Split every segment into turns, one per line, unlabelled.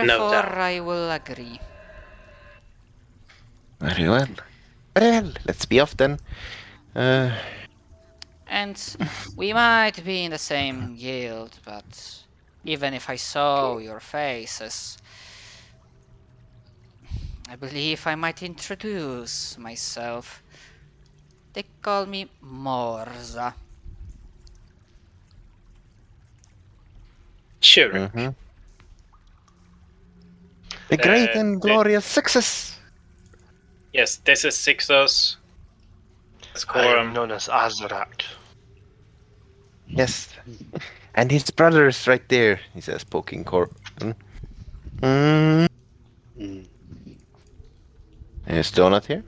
Therefore,
doubt.
I will agree.
Very well. Well, let's be off then.
And we might be in the same guild, but even if I saw your faces, I believe I might introduce myself. They call me Morza.
Sure.
Mm-hmm. A great and glorious success.
Yes, this is Sixos.
I am known as Azarak.
Yes. And his brother is right there, he says, poking Corbin. Is Donut here?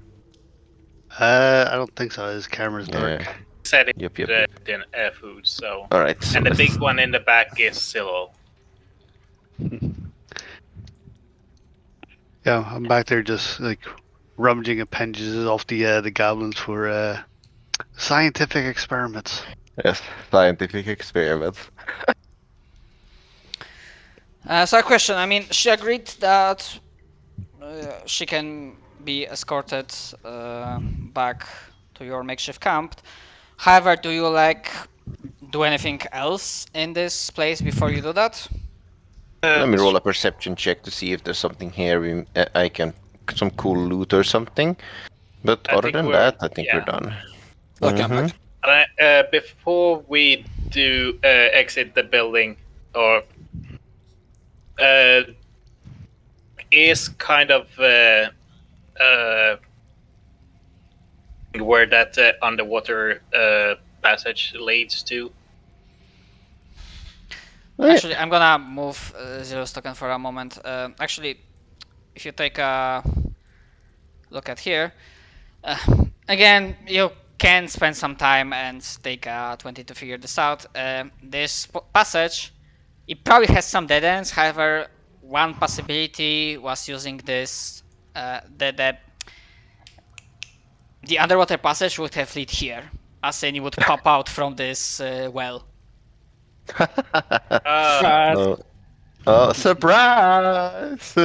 I don't think so. His camera's dark.
Yeah.
Said it
Yep.
in food, so.
Alright. So
And the big one in the back is Silo.
Yeah, I'm back there just like rummaging appendages off the goblins for scientific experiments.
Yes, scientific experiments.
So a question, I mean, she agreed that she can be escorted back to your makeshift camp. However, do you do anything else in this place before you do that?
Let me roll a perception check to see if there's something here I can... some cool loot or something. But other than that, I think we're done.
Before we do exit the building, or is kind of where that underwater passage leads to.
Actually, I'm gonna move Zero's token for a moment. Actually, if you take a look at here, again, you can spend some time and take a 20 to figure this out. This passage, it probably has some dead ends. However, one possibility was using this, the underwater passage would have led here, as in it would pop out from this well.
Oh, surprise!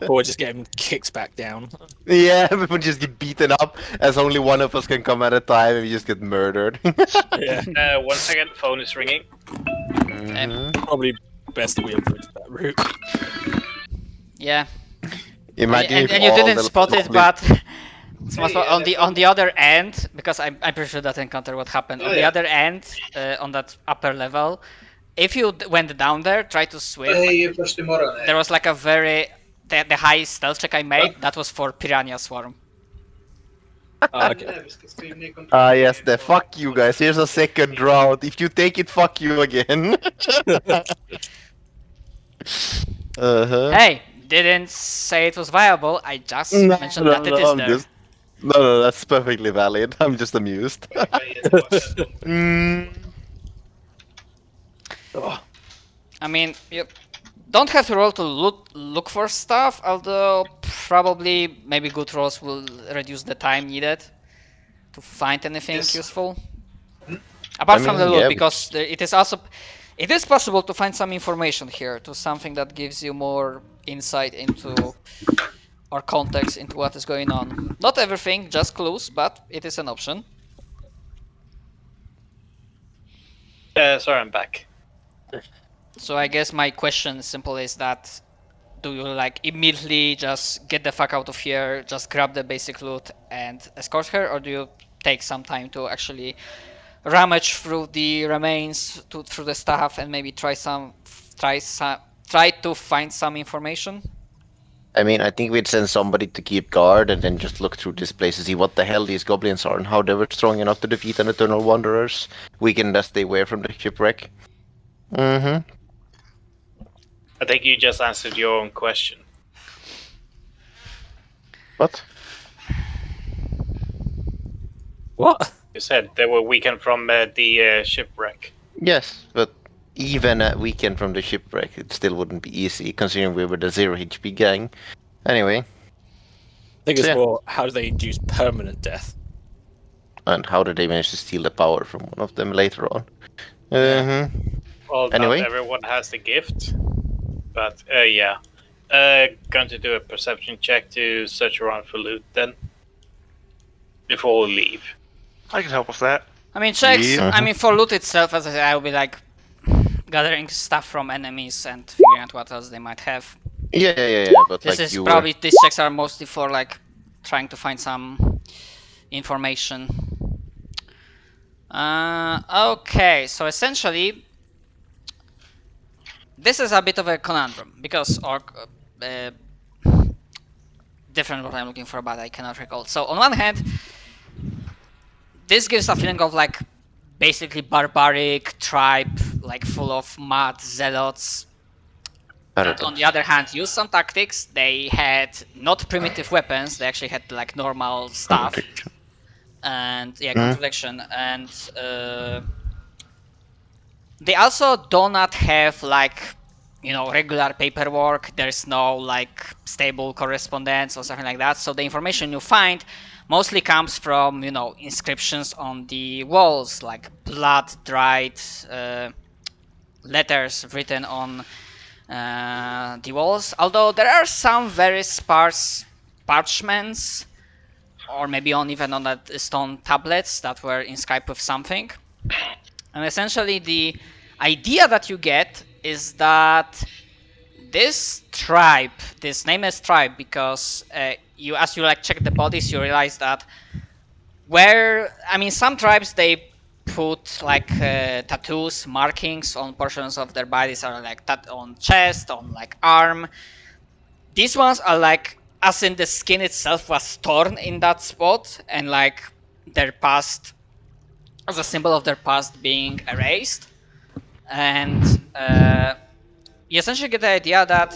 Or just get him kicked back down.
Yeah, we would just get beaten up as only one of us can come at a time and we just get murdered.
Yeah.
1 second, phone is ringing.
Probably best that we avoid that route.
Yeah.
Imagine
and you didn't spot it, but on the other end, because I'm pretty sure that encounter what happened on the other end, on that upper level. If you went down there, try to swim. There was like a the high stealth check I made. That was for Piranha Swarm.
Okay.
Yes, the fuck you guys. Here's a second round. If you take it, fuck you again.
Hey, didn't say it was viable. I just mentioned that it is there.
No, that's perfectly valid. I'm just amused.
I mean, you don't have to roll to look for stuff, although probably maybe good rolls will reduce the time needed to find anything useful. Apart from the loot, because it is possible to find some information here, to something that gives you more insight into or context into what is going on. Not everything, just clues, but it is an option.
Sorry, I'm back.
So I guess my question simple is that, do you immediately just get the fuck out of here, just grab the basic loot and escort her, or do you take some time to actually rummage through the remains, through the stuff, and maybe try to find some information?
I mean, I think we'd send somebody to keep guard and then just look through this place to see what the hell these goblins are and how they were strong enough to defeat an eternal wanderers. We can just stay away from the shipwreck.
I think you just answered your own question.
What?
What?
You said they were weakened from the shipwreck.
Yes, but even a weekend from the shipwreck, it still wouldn't be easy, considering we were the 0 HP gang. Anyway.
I think it's more, how do they induce permanent death?
And how did they manage to steal the power from one of them later on?
Well,
anyway.
not everyone has the gift, but yeah. Going to do a perception check to search around for loot then. Before we leave.
I can help with that.
I mean, checks.
Yeah.
I mean, for loot itself, as I said, I'll be like gathering stuff from enemies and figuring out what else they might have.
Yeah. But
This
like
is
you
probably these checks are mostly for like trying to find some information. Okay, so essentially, this is a bit of a conundrum because different what I'm looking for, but I cannot recall. So on one hand, this gives a feeling of like basically barbaric tribe, like full of mad zealots. That on the other hand, used some tactics. They had not primitive weapons; they actually had like normal stuff. And yeah, contradiction. And they also do not have like, you know, regular paperwork. There's no like stable correspondence or something like that. So the information you find mostly comes from, you know, inscriptions on the walls, like blood dried letters written on the walls. Although there are some very sparse parchments, or maybe even on that stone tablets that were inscribed with something. And essentially the idea that you get is that this tribe, this nameless tribe, because you, as you like check the bodies, you realize that some tribes, they put like tattoos, markings on portions of their bodies, or like on chest, on like arm. These ones are like, as in the skin itself was torn in that spot, and like their past, as a symbol of their past being erased. And you essentially get the idea that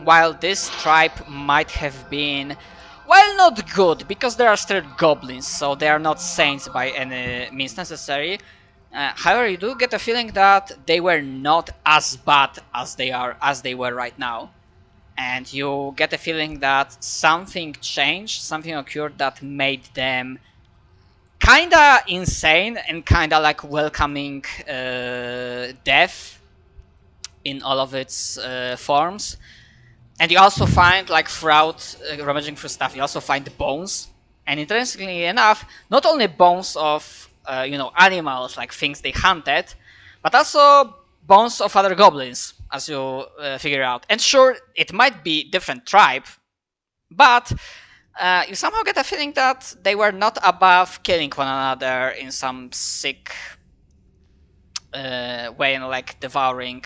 while this tribe might have been, well, not good, because they are still goblins, so they are not saints by any means necessary. However, you do get a feeling that they were not as bad as they were right now. And you get a feeling that something changed, something occurred that made them kinda insane and kinda like welcoming death in all of its forms. And you also find, like, throughout rummaging through stuff, you also find bones. And interestingly enough, not only bones of animals, like things they hunted, but also bones of other goblins, as you figure out. And sure, it might be different tribe, but you somehow get a feeling that they were not above killing one another in some sick way, and like devouring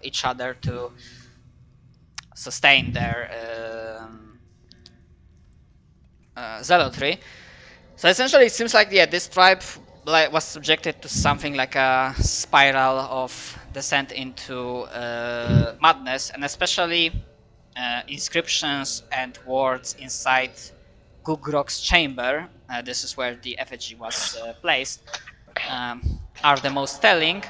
each other to sustain their zealotry. So essentially, it seems like this tribe was subjected to something like a spiral of descent into madness, and especially inscriptions and words inside Gugrok's chamber. This is where the effigy was placed. Are the most telling,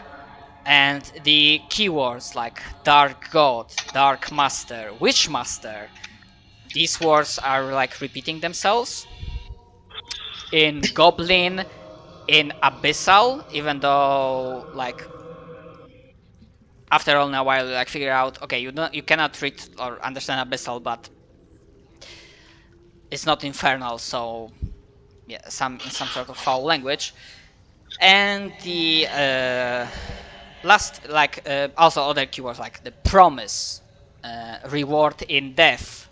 and the keywords like Dark God, Dark Master, Witch Master. These words are like repeating themselves in Goblin, in Abyssal, even though like after all, in a while, like figure out, okay, you cannot read or understand Abyssal, but it's not Infernal, so yeah, in some sort of foul language. And the last, like also other keywords like the Promise, Reward in Death.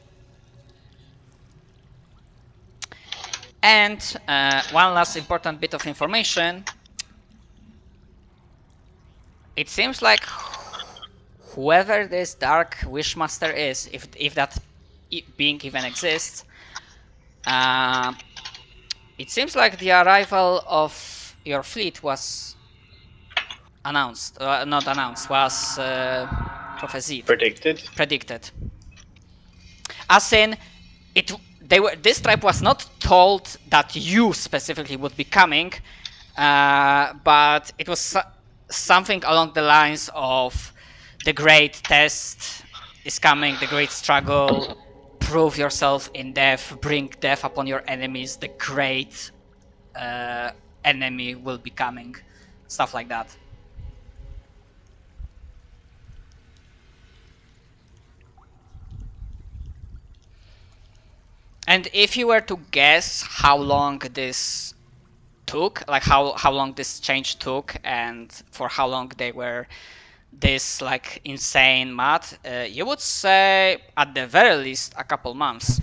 And one last important bit of information. It seems like whoever this Dark Wishmaster is, if that being even exists, it seems like the arrival of your fleet was announced, not announced, was prophesied. Predicted. As in, this tribe was not told that you specifically would be coming, but it was something along the lines of the great test is coming, the great struggle, prove yourself in death, bring death upon your enemies, the great enemy will be coming, stuff like that. And if you were to guess how long this took, like how long this change took, and for how long they were this like insane mad, you would say at the very least a couple months.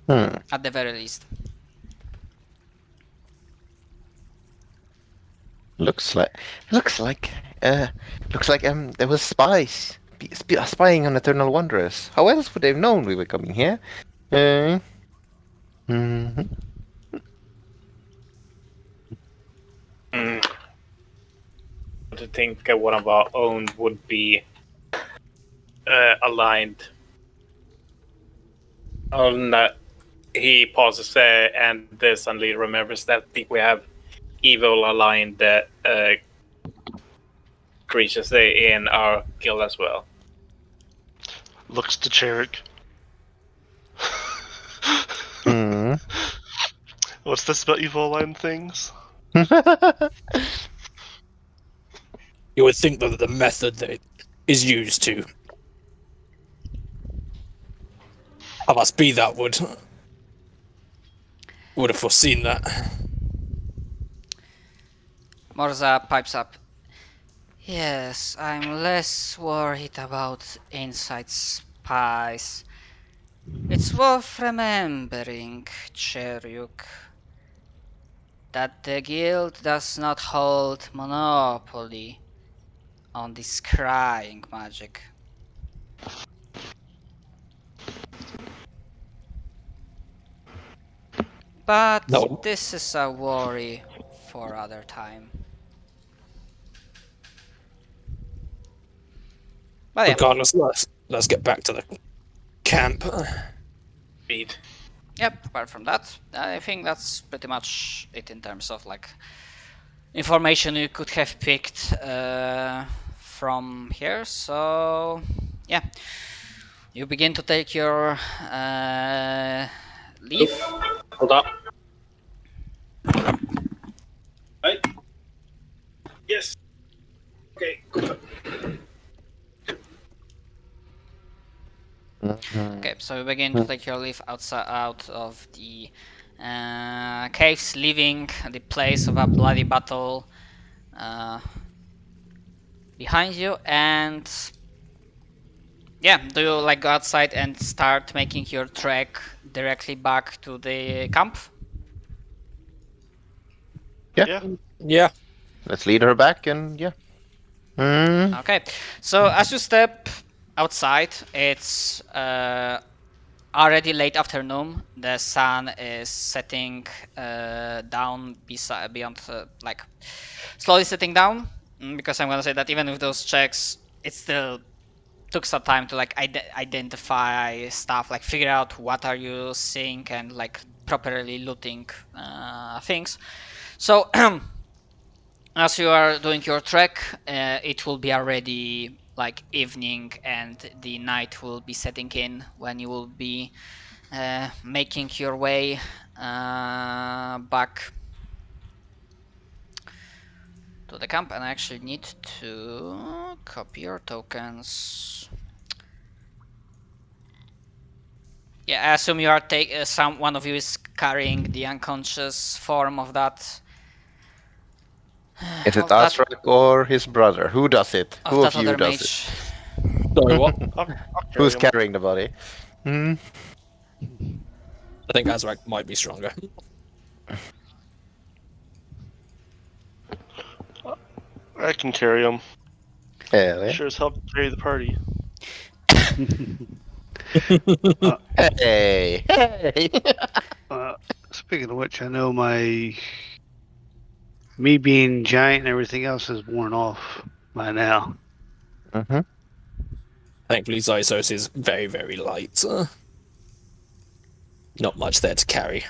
At the very least.
Looks like there was spies spying on Eternal Wanderers. How else would they have known we were coming here? Mhm.
To think one of our own would be aligned. He pauses and suddenly remembers that we have evil aligned creatures in our guild as well.
Looks to Cherik.
Mm.
What's this about evil line things?
You would think that the method that is used to have us be that would have foreseen that.
Morza pipes up. Yes, I'm less worried about inside spies. It's worth remembering, Cheryuk, that the guild does not hold monopoly on this scrying magic. But
No.
this is a worry for other time. But yeah,
Regardless, let's get back to the camp.
Read.
yep, apart from that, I think that's pretty much it in terms of like information you could have picked from here. So yeah, you begin to take your leave.
Hold up. Right. Yes. Okay. Good.
Okay, so you begin to take your leave out of the caves, leaving the place of a bloody battle behind you. And yeah, do you like go outside and start making your trek directly back to the camp?
Yeah.
Let's lead her back and yeah.
Okay, so as you step outside, it's already late afternoon. The sun is setting down beyond, like slowly setting down. Because I'm gonna say that even with those checks, it still took some time to like identify stuff, like figure out what are you seeing and like properly looting things. So as you are doing your trek, it will be already like evening, and the night will be setting in when you will be making your way back to the camp. And I actually need to copy your tokens. Yeah, I assume you are one of you is carrying the unconscious form of that.
Is it Azrak or his brother? Who does it?
Of
Who
that
of you
other
does
mage.
Sorry, what?
I'll
Who's
carry him.
carrying the body?
I think Azrak might be stronger.
I can carry him.
Hell yeah.
Sure as hell carry the party.
Hey, hey.
Speaking of which, I know me being giant and everything else is worn off by now.
Mm-hmm.
Thankfully, Zysos is very, very light. Not much there to carry.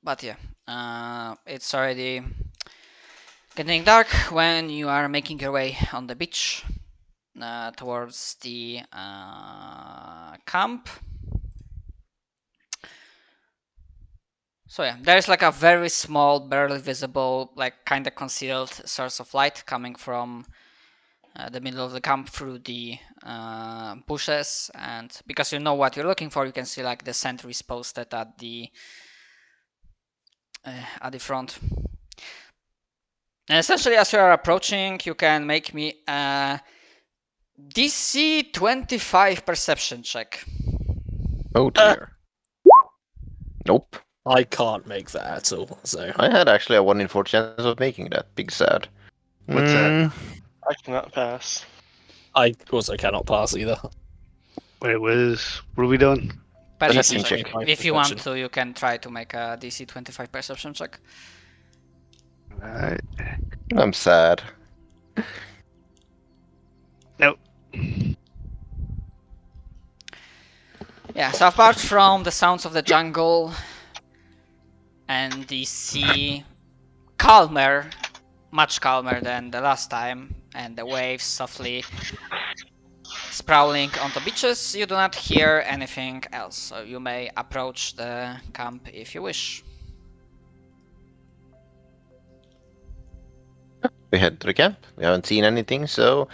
But yeah, it's already getting dark when you are making your way on the beach towards the camp. So yeah, there's like a very small, barely visible, like kind of concealed source of light coming from the middle of the camp through the bushes, and because you know what you're looking for, you can see like the sentries posted at the front. And essentially, as you are approaching, you can make me a DC 25 perception check.
Oh dear. Nope.
I can't make that at all. So
I had actually a 1 in 4 chance of making that. Big sad.
What's that?
Mm,
I cannot pass.
I also cannot pass either.
Wait, what are we doing?
Perception
Perception
check.
check. If you want to, you can try to make a DC 25 perception check.
Alright.
I'm sad.
Nope.
Yeah, so apart from the sounds of the jungle and the sea, calmer, much calmer than the last time, and the waves softly sprawling on the beaches, you do not hear anything else, so you may approach the camp if you wish.
We head to the camp. We haven't seen anything, so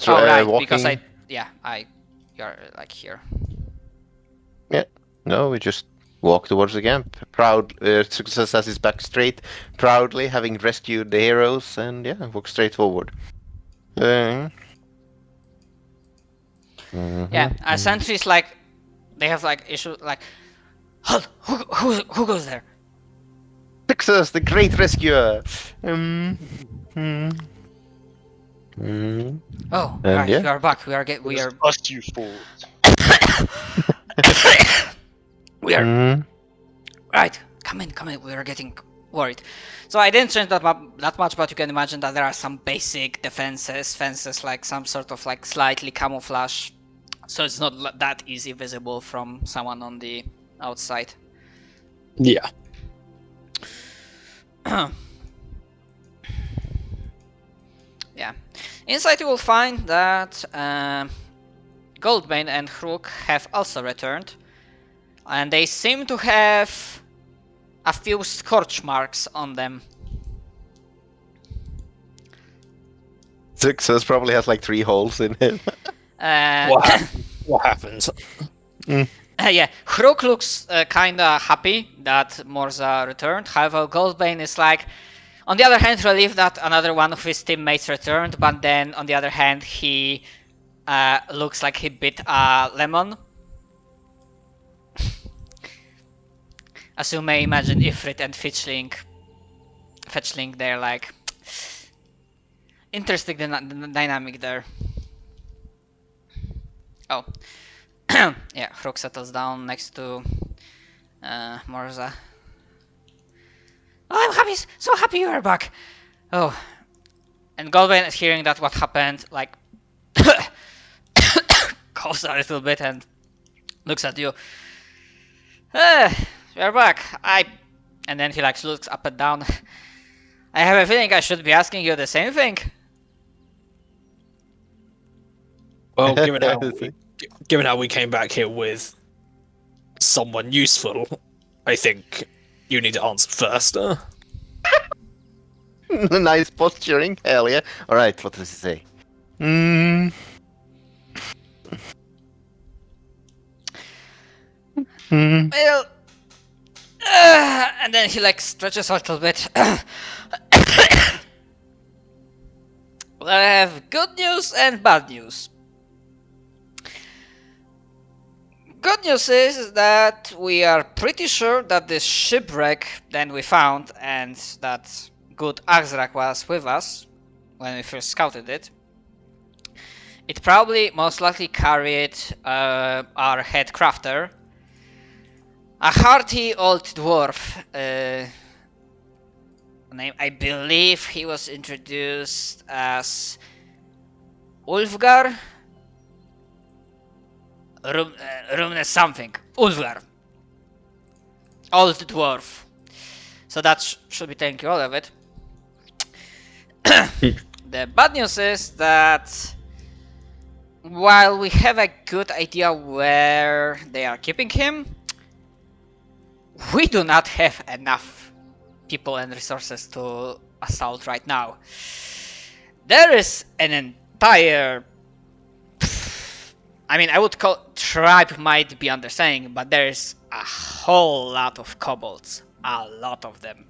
Oh right,
walking.
because you're like here.
No, we just walk towards the camp. Proud, Success has his back straight, proudly having rescued the heroes, and yeah, walk straight forward.
Yeah,
Mhm.
sentries like they have like issue like, halt, who goes there?
Success, the great rescuer. Mm.
Oh,
And
right,
yeah.
we are back. We are
Us, you fools.
Mm.
right. Come in. We are getting worried. So I didn't change that much, but you can imagine that there are some basic fences like some sort of like slightly camouflage, so it's not that easy visible from someone on the outside.
Yeah.
Yeah. Inside you will find that Goldbane and Hruk have also returned, and they seem to have a few scorch marks on them.
Success probably has like 3 holes in him.
What happens?
Yeah, Hruk looks kinda happy that Morza returned. However, Goldbane is like, on the other hand, relieved that another one of his teammates returned, but then on the other hand, he looks like he bit a lemon. As you may imagine, Ifrit and Fetchling, they're like interesting dynamic there. Oh, yeah, Hruk settles down next to Morza. Oh, I'm happy, so happy you are back. Oh, and Goldbane, hearing that what happened, like coughs a little bit and looks at you. You're back. And then he like looks up and down. I have a feeling I should be asking you the same thing.
Well, given how we came back here with someone useful, I think you need to answer first.
Nice posturing. Hell yeah. Alright, what does he say?
Well, and then he like stretches a little bit. Well, I have good news and bad news. Good news is that we are pretty sure that this shipwreck that we found and that good Axrak was with us when we first scouted it, it probably most likely carried our head crafter, a hearty old dwarf. Name, I believe he was introduced as Ulfgar. Rumne something. Ulfgar. Old dwarf. So that should be telling you all of it. The bad news is that while we have a good idea where they are keeping him, we do not have enough people and resources to assault right now. There is an entire... I mean, I would call tribe might be understanding, but there's a whole lot of kobolds. A lot of them.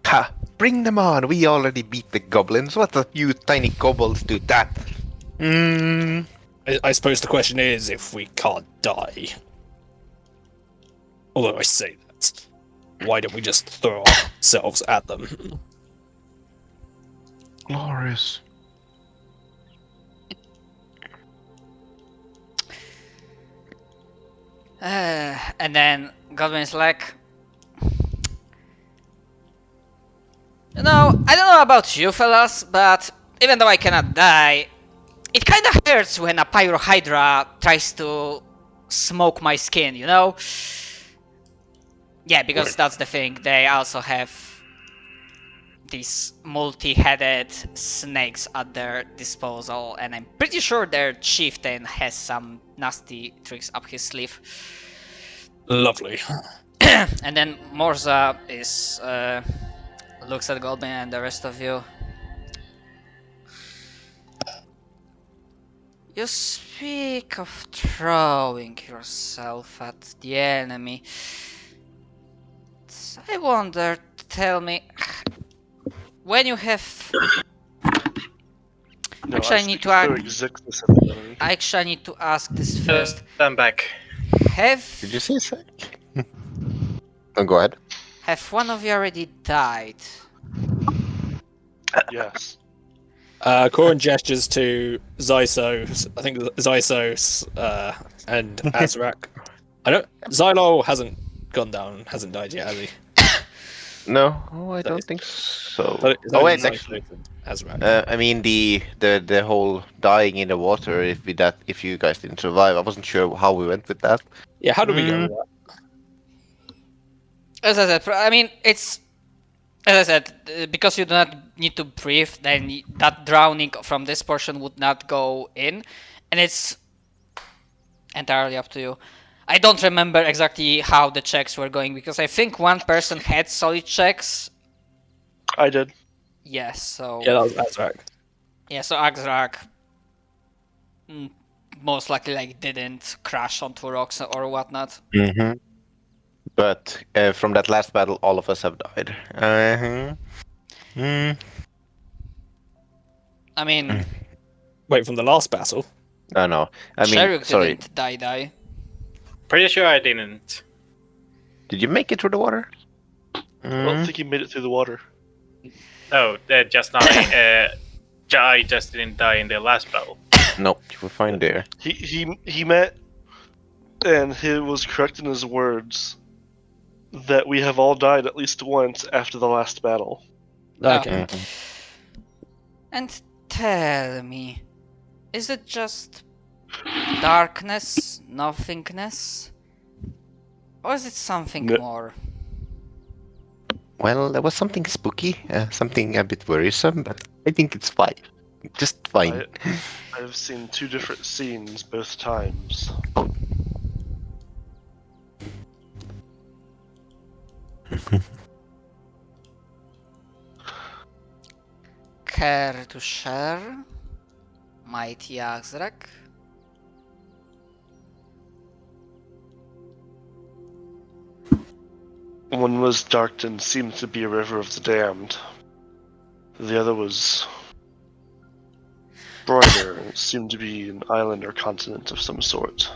Ha! Bring them on! We already beat the goblins. What a few tiny kobolds do that?
I suppose the question is if we can't die. Although I say that, why don't we just throw ourselves at them?
Glorious.
And then Godwin's like, you know, I don't know about you fellas, but even though I cannot die, it kinda hurts when a pyrohydra tries to smoke my skin, you know? Yeah, because that's the thing, they also have these multi-headed snakes at their disposal, and I'm pretty sure their chieftain has some nasty tricks up his sleeve.
Lovely.
And then Morza is looks at Goldman and the rest of you. You speak of throwing yourself at the enemy. I wonder, tell me, when you have...
No,
Actually, I
speak
need to
of
ask...
throwing Zixus at the enemy.
Actually, I need to ask this first.
I'm back.
Did you say so? Oh, go ahead.
Have one of you already died?
Yes.
Corin gestures to Zysos, I think Zysos, and Azrak. Xylo hasn't gone down, hasn't died yet, has he?
No, I don't think so.
But it's
Oh,
only
wait,
Zysos
actually.
and Azrak.
I mean the whole dying in the water. If you guys didn't survive, I wasn't sure how we went with that.
Yeah, how do we go with that?
As I said, I mean, it's... As I said, because you do not need to breathe, then that drowning from this portion would not go in. And it's entirely up to you. I don't remember exactly how the checks were going, because I think one person had solid checks.
I did.
Yes, so...
Yeah, that was Azrak.
Yeah, so Axrak most likely like didn't crash onto rocks or whatnot.
Mm-hmm. But from that last battle, all of us have died.
I mean,
Wait, from the last battle?
I know. I mean,
Sherrick
sorry.
didn't die.
Pretty sure I didn't.
Did you make it through the water?
I don't think he made it through the water.
Oh, just not. I just didn't die in the last battle.
Nope, you were fine there.
He met, and he was correct in his words that we have all died at least once after the last battle.
Okay.
And tell me, is it just darkness, nothingness? Or is it something
No.
more?
Well, there was something spooky, something a bit worrisome, but I think it's fine. Just fine.
I've seen two different scenes both times.
Care to share, mighty Axrak?
One was dark and seemed to be a river of the damned. The other was brighter and seemed to be an island or continent of some sort.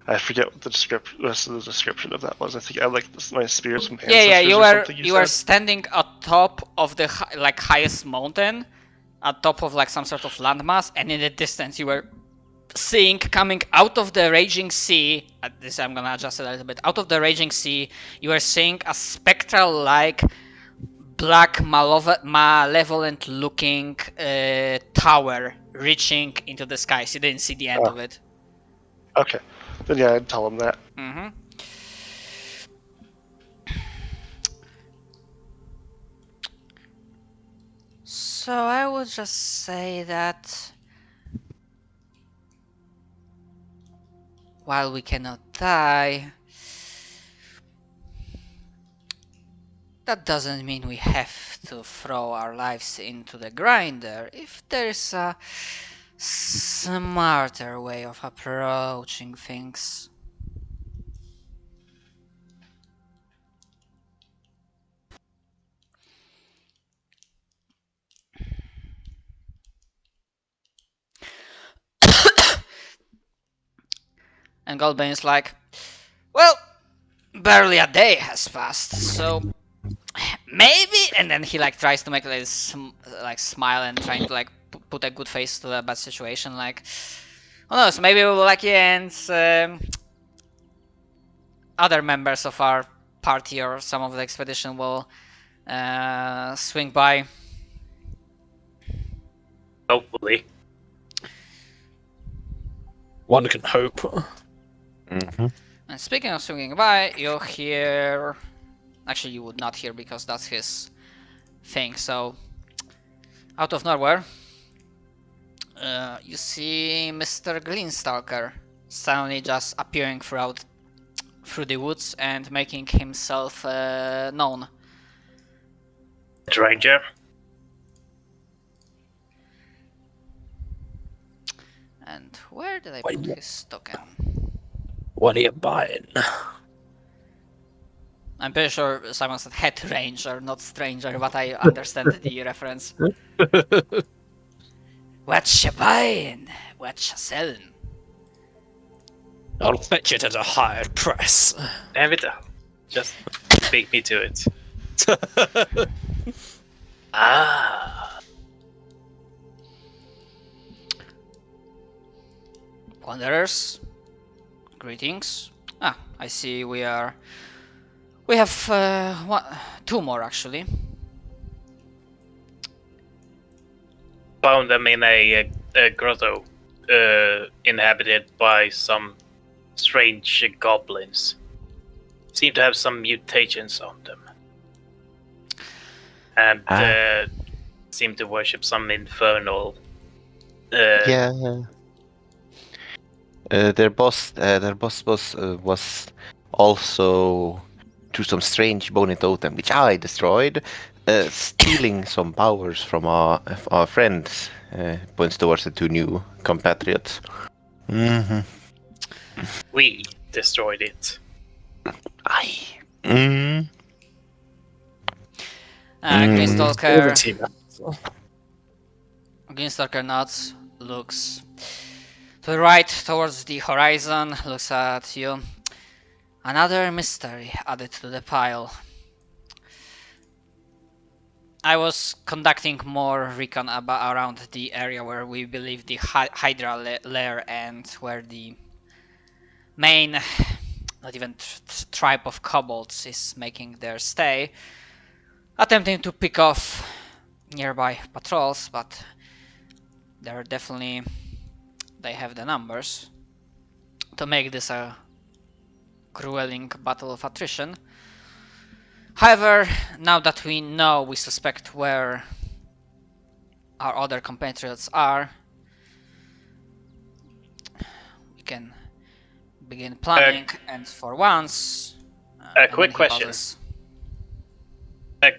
I forget what the rest of the description of that was. I think I like my spirits from ancestors
Yeah. You
or
were
something
you were
said.
standing atop of the highest mountain, atop of like some sort of landmass, and in the distance you were seeing coming out of the raging sea. This I'm gonna adjust it a little bit. Out of the raging sea, you were seeing a spectral-like, black, malevolent-looking tower reaching into the skies. You didn't see the end of it.
Okay. Then yeah, I'd tell him that.
Mm-hmm. So I would just say that while we cannot die, that doesn't mean we have to throw our lives into the grinder. If there's a smarter way of approaching things. And Goldbane's like, well, barely a day has passed, so maybe. And then he like tries to make like like smile and trying to like put a good face to a bad situation. Like, who knows? Maybe we'll lucky and other members of our party or some of the expedition will swing by.
Hopefully.
One can hope.
Mm-hmm.
And speaking of swinging by, you'll hear. Actually, you would not hear because that's his thing. So, out of nowhere, you see Mr. Greenstalker suddenly just appearing through the woods and making himself known.
Ranger.
And where did I
Wait,
put
what?
his token?
What are you buying?
I'm pretty sure Simon said head ranger, not stranger, but I understand the reference. What you buying? What you selling?
I'll fetch it at a higher price.
Damn it. Just beat me to it. Ah.
Wanderers, greetings. Ah, I see we have two more actually.
Found them in a grotto inhabited by some strange goblins. Seem to have some mutations on them. And seem to worship some infernal.
Yeah. Their boss was also to some strange bony totem, which I destroyed, stealing some powers from our friends. Points towards the two new compatriots. Mm-hmm.
We destroyed it.
Aye. Mm.
Greenstalker. Greenstalker nods, looks to the right towards the horizon, looks at you. Another mystery added to the pile. I was conducting more recon around the area where we believe the Hydra lair and where the main, not even tribe of kobolds is making their stay, attempting to pick off nearby patrols, but they have the numbers to make this a grueling battle of attrition. However, now that we suspect where our other compatriots are, we can begin planning, and for once...
A quick question.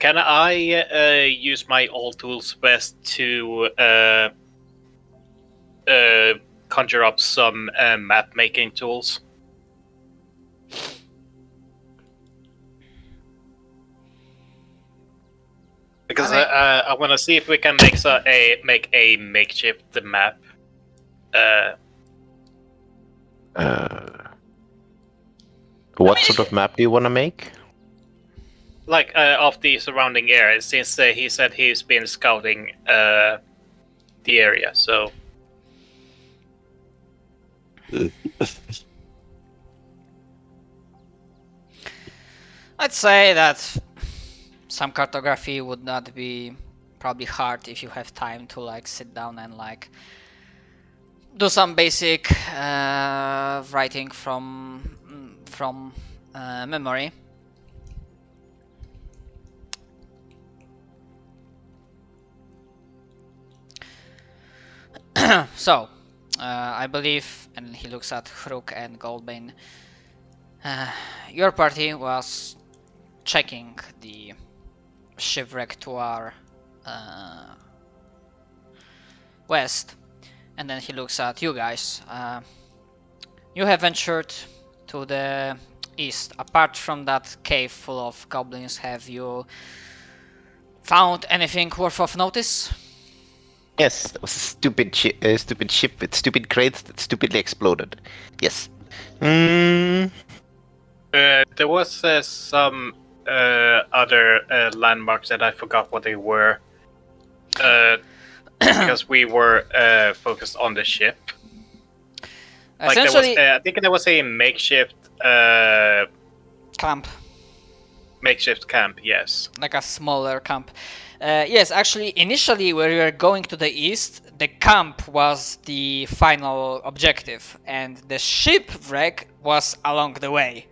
Can I use my all tools best to conjure up some map making tools? Because I want to see if we can make a makeshift map.
What sort of map do you want to make?
Like of the surrounding area, since he said he's been scouting the area, so.
I'd say that some cartography would not be probably hard if you have time to like sit down and like do some basic writing from memory. So, I believe, and he looks at Hruk and Goldbane. Your party was checking the shipwreck to our west, and then he looks at you guys. You have ventured to the east. Apart from that cave full of goblins, have you found anything worth of notice?
Yes, that was a stupid ship with stupid crates that stupidly exploded. Yes.
There was some other landmarks that I forgot what they were. Because we were focused on the ship. Like there was,
Essentially,
I think there was a makeshift
camp.
camp. Yes.
Like a smaller camp. Yes, actually, initially, when we were going to the east, the camp was the final objective, and the shipwreck was along the way.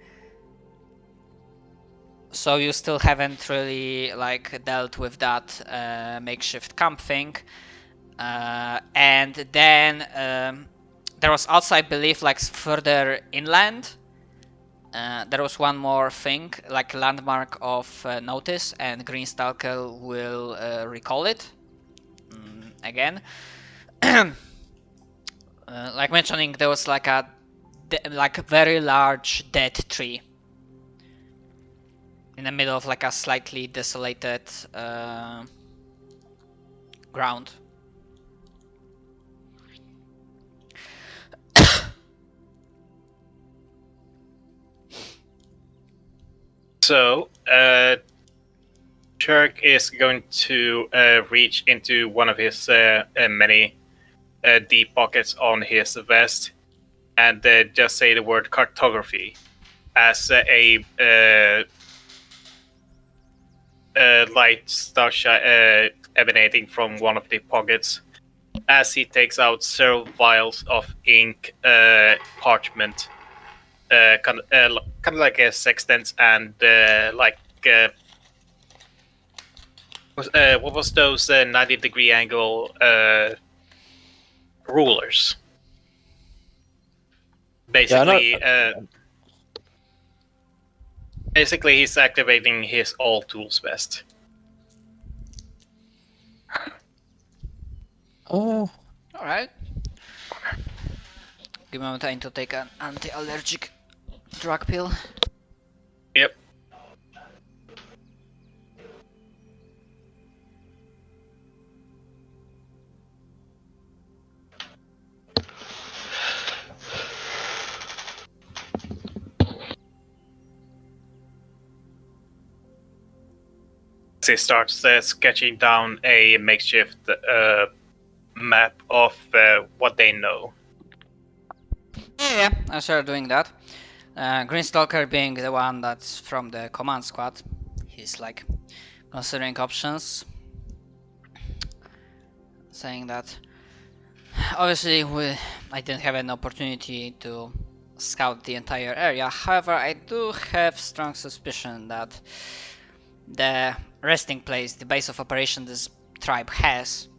So you still haven't really dealt with that makeshift camp thing. And then there was also, I believe, further inland. There was one more thing, landmark of notice, and Greenstalker will recall it again. Like mentioning, there was a very large dead tree in the middle of a slightly desolated ground.
So, Shirk is going to reach into one of his many deep pockets on his vest and just say the word cartography as a light starts emanating from one of the pockets as he takes out several vials of ink, parchment, kind of like a sextant, and what was those 90-degree angle rulers? Basically, basically, he's activating his all tools vest.
Oh,
Alright. Give me a time to take an anti-allergic drug pill.
Yep. He starts sketching down a makeshift map of what they know.
Yeah, I started doing that. Greenstalker being the one that's from the command squad, he's considering options, saying that obviously I didn't have an opportunity to scout the entire area. However, I do have strong suspicion that the resting place, the base of operation this tribe has,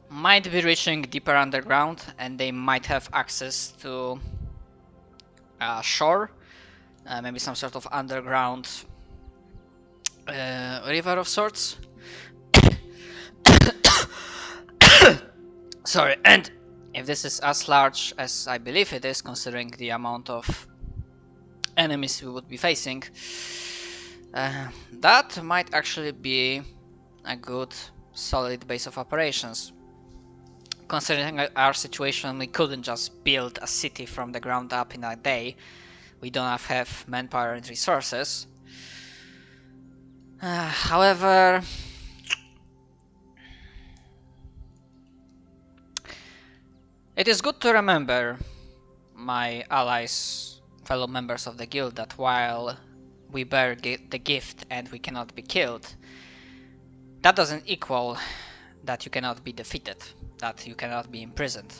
might be reaching deeper underground, and they might have access to shore, maybe some sort of underground river of sorts. Sorry, and if this is as large as I believe it is, considering the amount of enemies we would be facing, that might actually be a good, solid base of operations. Considering our situation, we couldn't just build a city from the ground up in a day. We don't have manpower and resources. However, it is good to remember, my allies, fellow members of the guild, that while we bear the gift and we cannot be killed, that doesn't equal that you cannot be defeated, that you cannot be imprisoned.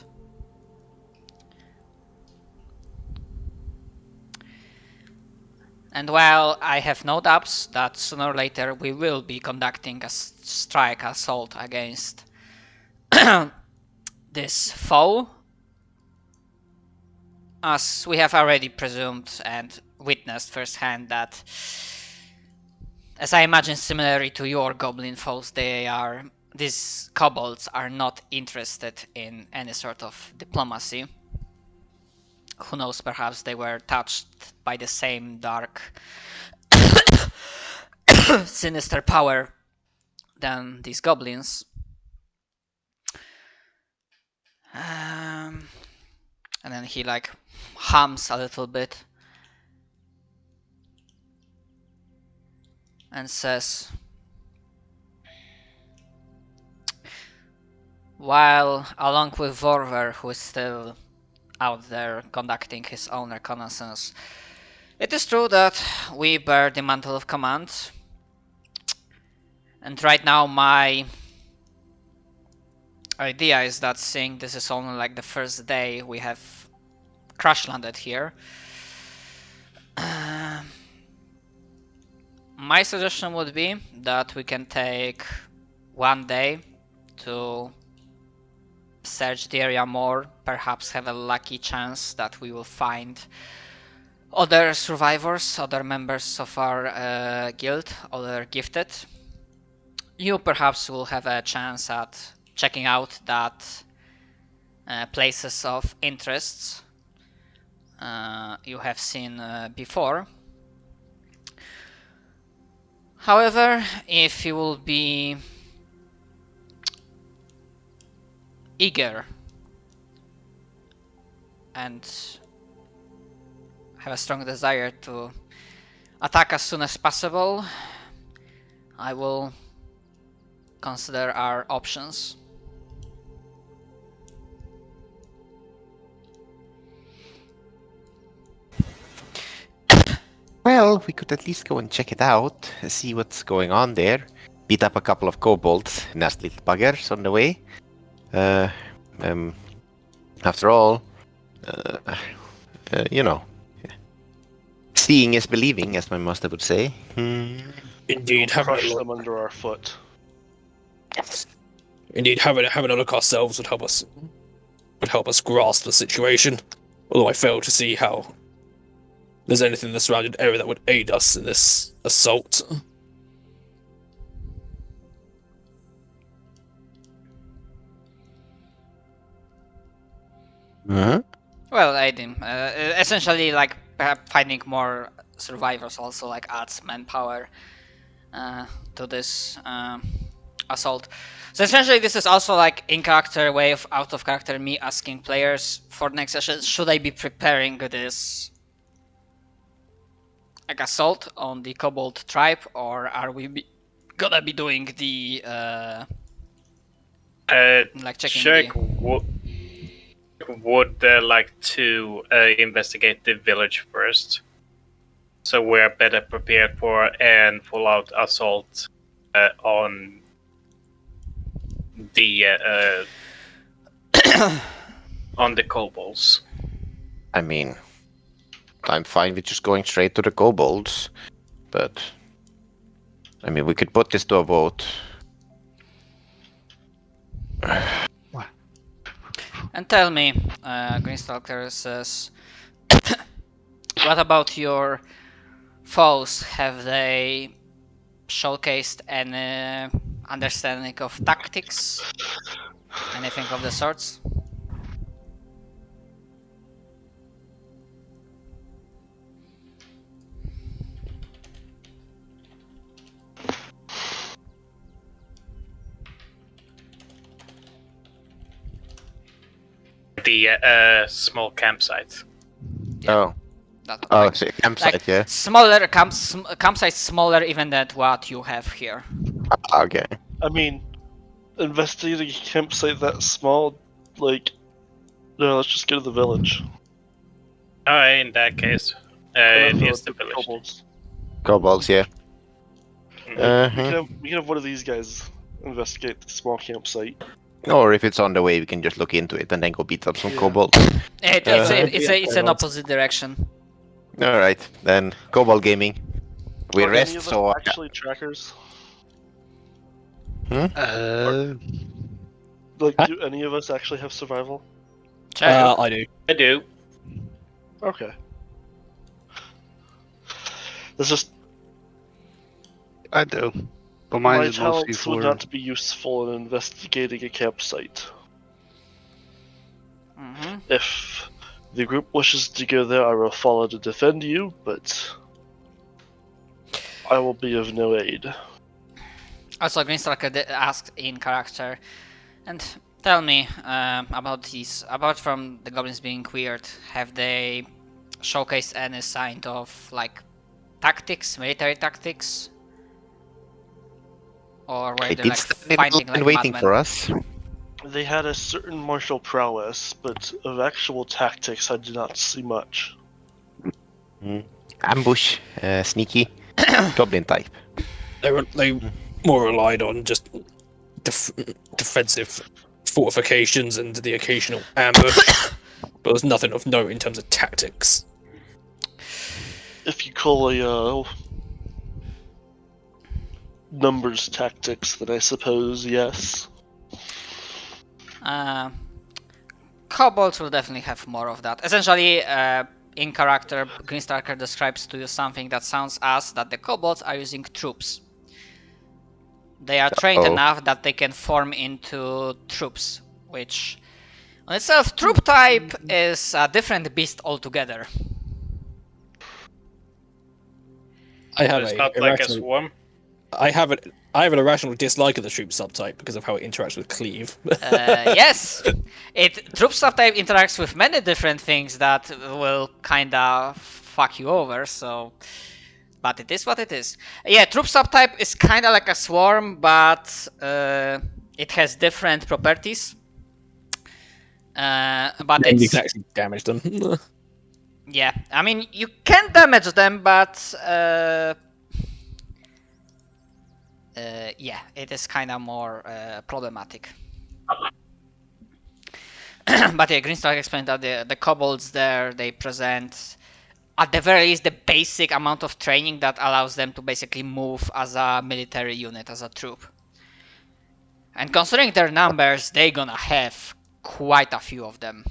And while I have no doubts that sooner or later we will be conducting a strike assault against this foe, as we have already presumed and witnessed firsthand that, as I imagine, similarly to your goblin foes, these kobolds are not interested in any sort of diplomacy. Who knows, perhaps they were touched by the same dark, sinister power than these goblins. And then he like hums a little bit and says, while along with Vorver, who is still out there conducting his own reconnaissance, it is true that we bear the mantle of command. And right now my idea is that, seeing this is only like the first day we have crash landed here, my suggestion would be that we can take one day to search the area more, perhaps have a lucky chance that we will find other survivors, other members of our guild, other gifted. You perhaps will have a chance at checking out that places of interests you have seen before. However, if you will be eager and have a strong desire to attack as soon as possible, I will consider our options.
Well, we could at least go and check it out, see what's going on there. Beat up a couple of kobolds, nasty little buggers on the way. After all, you know, seeing is believing, as my master would say.
Indeed,
Crush them under our foot.
Indeed, having a look ourselves would help us grasp the situation. Although I fail to see how there's anything in the surrounding area that would aid us in this assault.
Uh-huh.
Well, aiding, essentially, like perhaps finding more survivors also like adds manpower to this assault. So essentially, this is also like in character way of out of character me asking players for next session, should I be preparing this like assault on the kobold tribe, or are we gonna be doing the like checking
Shirk
the...
would like to investigate the village first, so we're better prepared for an full-out assault on the on the kobolds.
I mean, I'm fine with just going straight to the kobolds, but I mean, we could put this to a vote.
And tell me, Greenstalker says, what about your foes? Have they showcased any understanding of tactics? Anything of the sorts?
The small campsite.
Oh,
That,
oh,
like,
so campsite,
like
yeah.
smaller campsite, smaller even than what you have here.
Okay.
I mean, investigating a campsite that small, like, no, let's just go to the village.
In that case, it is the village.
Kobolds.
Kobolds, yeah.
We can have one of these guys investigate the small campsite.
Or if it's on the way, we can just look into it and then go beat up some
Yeah.
kobolds.
It's an opposite direction.
All right, then kobold gaming. We
Are any
rest,
of them
so
actually trackers. Like,
Huh?
do any of us actually have survival?
Sure.
I do.
I do.
Okay. It's just
I do. But
my
mine is mostly
talents would
for.
not be useful in investigating a campsite.
Mhm.
If the group wishes to go there, I will follow to defend you, but I will be of no aid.
Also, Greenstalker asked in character, and tell me about these. Apart from the goblins being weird, have they showcased any sign of like tactics, military tactics, or were
They
they
did
like
stand in
fighting
line
like
waiting
madmen?
for us.
They had a certain martial prowess, but of actual tactics, I did not see much.
Ambush, sneaky, goblin type.
They more relied on just defensive fortifications and the occasional ambush, but there's nothing of note in terms of tactics.
If you call a numbers tactics, then I suppose yes.
Kobolds will definitely have more of that. Essentially, in character, Greenstalker describes to you something that sounds as that the kobolds are using troops. They are trained enough that they can form into troops, which on itself, troop type is a different beast altogether.
I have
It's
a
not like a
irrational,
swarm.
I have an irrational dislike of the troop subtype because of how it interacts with cleave.
Yes, troop subtype interacts with many different things that will kinda fuck you over. So, but it is what it is. Yeah, troop subtype is kinda like a swarm, but it has different properties. But
And you
it's
can actually damage them.
yeah. I mean, you can damage them, but yeah, it is kind of more problematic. But yeah, Greenstalk explained that the kobolds there, they present at the very least the basic amount of training that allows them to basically move as a military unit, as a troop. And considering their numbers, they're gonna have quite a few of them.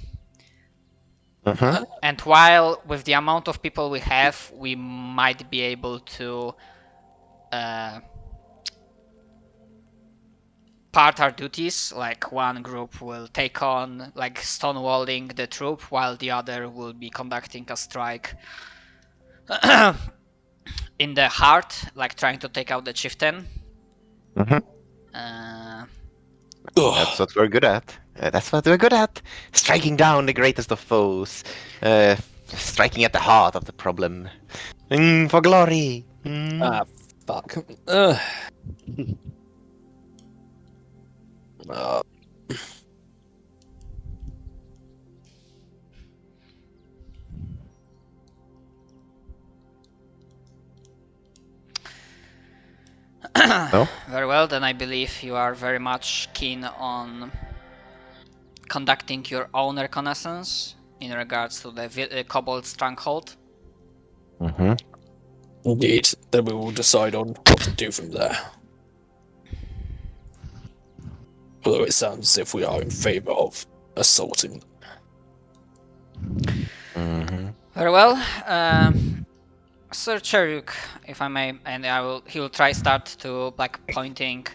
And while with the amount of people we have, we might be able to part our duties, like one group will take on like stonewalling the troop while the other will be conducting a strike in the heart, like trying to take out the chieftain.
That's what we're good at. That's what we're good at. Striking down the greatest of foes. Striking at the heart of the problem. For glory.
Fuck.
No?
Very well, then I believe you are very much keen on conducting your own reconnaissance in regards to the kobold stronghold.
Indeed. Then we will decide on what to do from there. Although it sounds as if we are in favour of assaulting them.
Very well, Sir Cheruk, if I may, and he will try start to like pointing,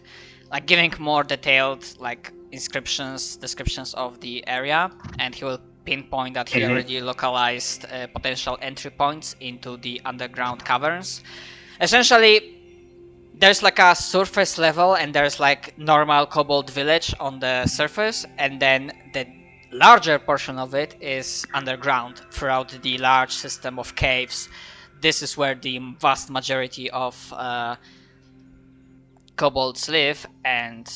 like giving more detailed like descriptions of the area, and he will pinpoint that he already localized potential entry points into the underground caverns. Essentially, there's like a surface level and there's like normal kobold village on the surface, and then the larger portion of it is underground throughout the large system of caves. This is where the vast majority of kobolds live, and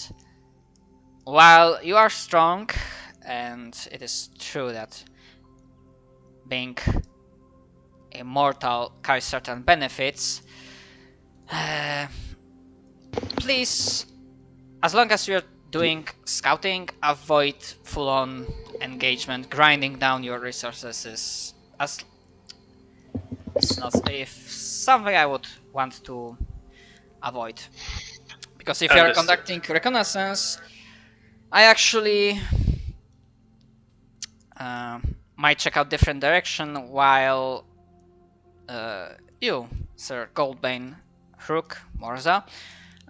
while you are strong, and it is true that being immortal carries certain benefits, please, as long as you're doing scouting, avoid full-on engagement. Grinding down your resources is it's not something I would want to avoid. Because if you're
Understood.
conducting reconnaissance, I actually might check out different direction while you, Sir Goldbane, Hruk, Morza,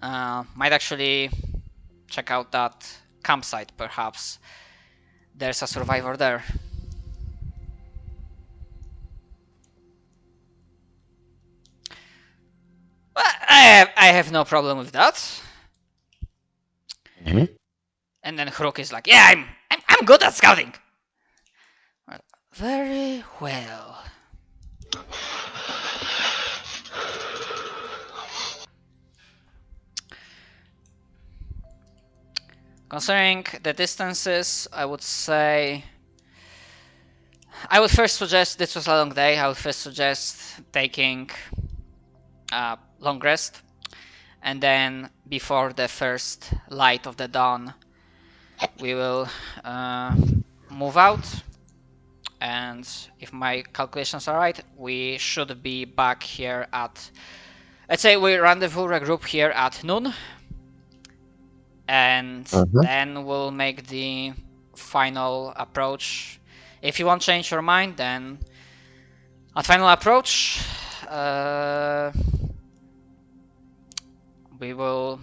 might actually check out that campsite. Perhaps there's a survivor there. Well, I have no problem with that.
Mhm.
And then Hruk is like, "Yeah, I'm good at scouting." Well, very well. Considering the distances, I would say I would first suggest, this was a long day, I would first suggest taking a long rest, and then before the first light of the dawn we will move out, and if my calculations are right, we should be back here at, let's say we rendezvous regroup here at noon, and then we'll make the final approach. If you won't change your mind, then at final approach we will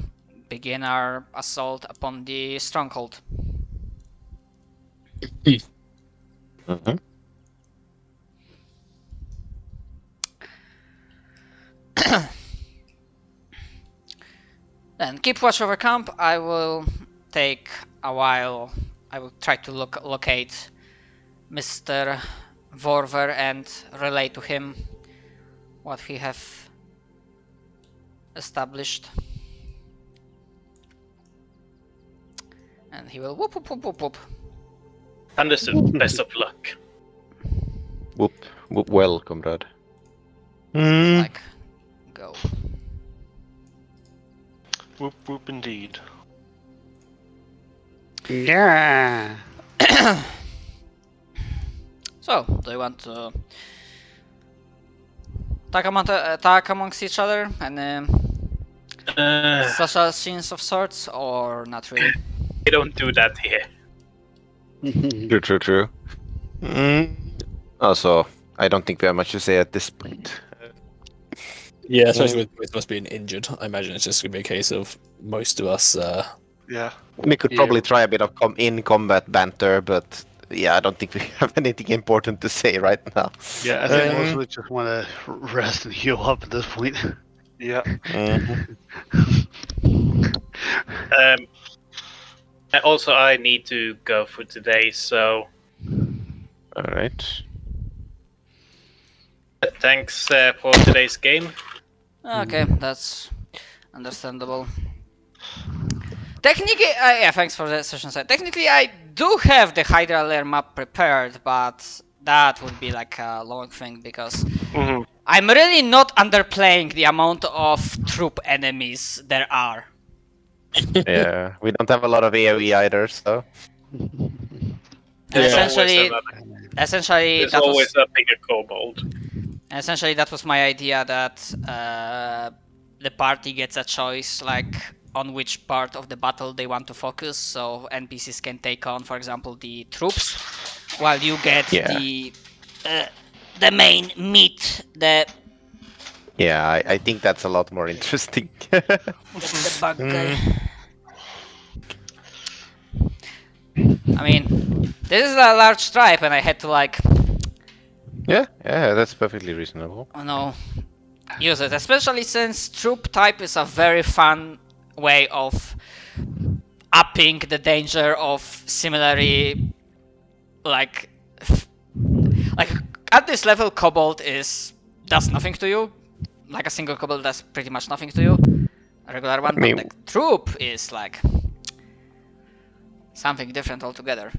begin our assault upon the stronghold.
Mhm.
Then keep watch over camp. I will take a while. I will try to locate Mr. Vorver and relay to him what we have established. And he will whoop whoop whoop whoop whoop.
Understood. Best of luck.
Whoop, whoop, well, comrade. Mm.
Like, go.
Whoop whoop indeed.
Yeah.
So, do you want to attack amongst each other and social scenes of sorts, or not really?
We don't do that here.
True. Also, I don't think we have much to say at this point.
Yeah, especially with us being injured. I imagine it's just going to be a case of most of us.
Yeah.
We could
Yeah.
probably try a bit of in-combat banter, but yeah, I don't think we have anything important to say right now.
Yeah, I think most of us just want to rest and heal up at this point.
Yeah.
Mhm.
Also, I need to go for today, so
All right.
thanks for today's game.
Okay, that's understandable. Technically, yeah, thanks for the session side. Technically, I do have the Hydra layer map prepared, but that would be like a long thing because
Mhm.
I'm really not underplaying the amount of troop enemies there are.
Yeah, we don't have a lot of AoE either, so.
There's
Essentially,
always
Essentially,
a bigger kobold.
essentially that was my idea, that the party gets a choice, like on which part of the battle they want to focus. So NPCs can take on, for example, the troops, while you get the main meat, the
Yeah, I think that's a lot more interesting.
the bug guy. I mean, this is a large tribe, and I had to like,
yeah, that's perfectly reasonable.
oh no, use it, especially since troop type is a very fun way of upping the danger of similarly, like at this level, kobold does nothing to you. Like a single kobold does pretty much nothing to you. A regular one,
mean-
but the troop is like something different altogether.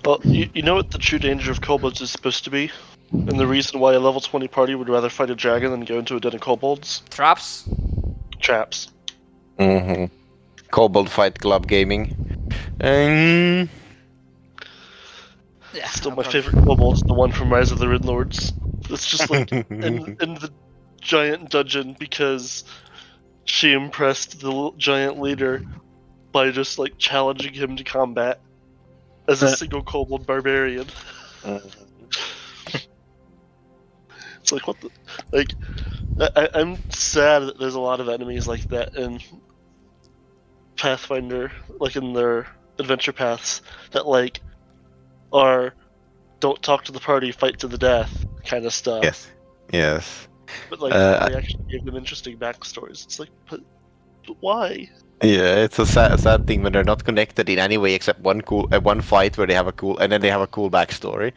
Well, you know what the true danger of kobolds is supposed to be? And the reason why a level 20 party would rather fight a dragon than go into a den of kobolds?
Traps.
Traps.
Mm-hmm. Kobold Fight Club Gaming.
Yeah,
Still
no
my
problem.
favorite kobold's the one from Rise of the Red Lords. It's just like in the giant dungeon because she impressed the giant leader by just like challenging him to combat as a single kobold barbarian. It's like what the like. I'm sad that there's a lot of enemies like that in Pathfinder, like in their adventure paths, that like are don't talk to the party, fight to the death kind of stuff.
Yes.
But like they actually give them interesting backstories. It's like, but why?
Yeah, it's a sad thing when they're not connected in any way except one fight where they have a cool, and then they have a cool backstory.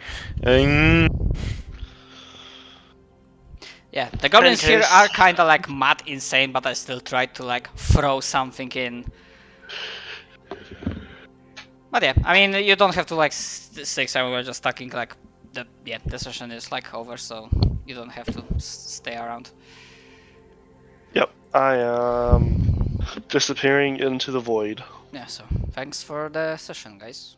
Yeah, the goblins here
case-
are kind of like mad insane, but I still try to like throw something in. But yeah, I mean, you don't have to like stick somewhere. We're just talking like the session is like over, so you don't have to stay around.
Yep, I am disappearing into the void.
Yeah, so thanks for the session, guys.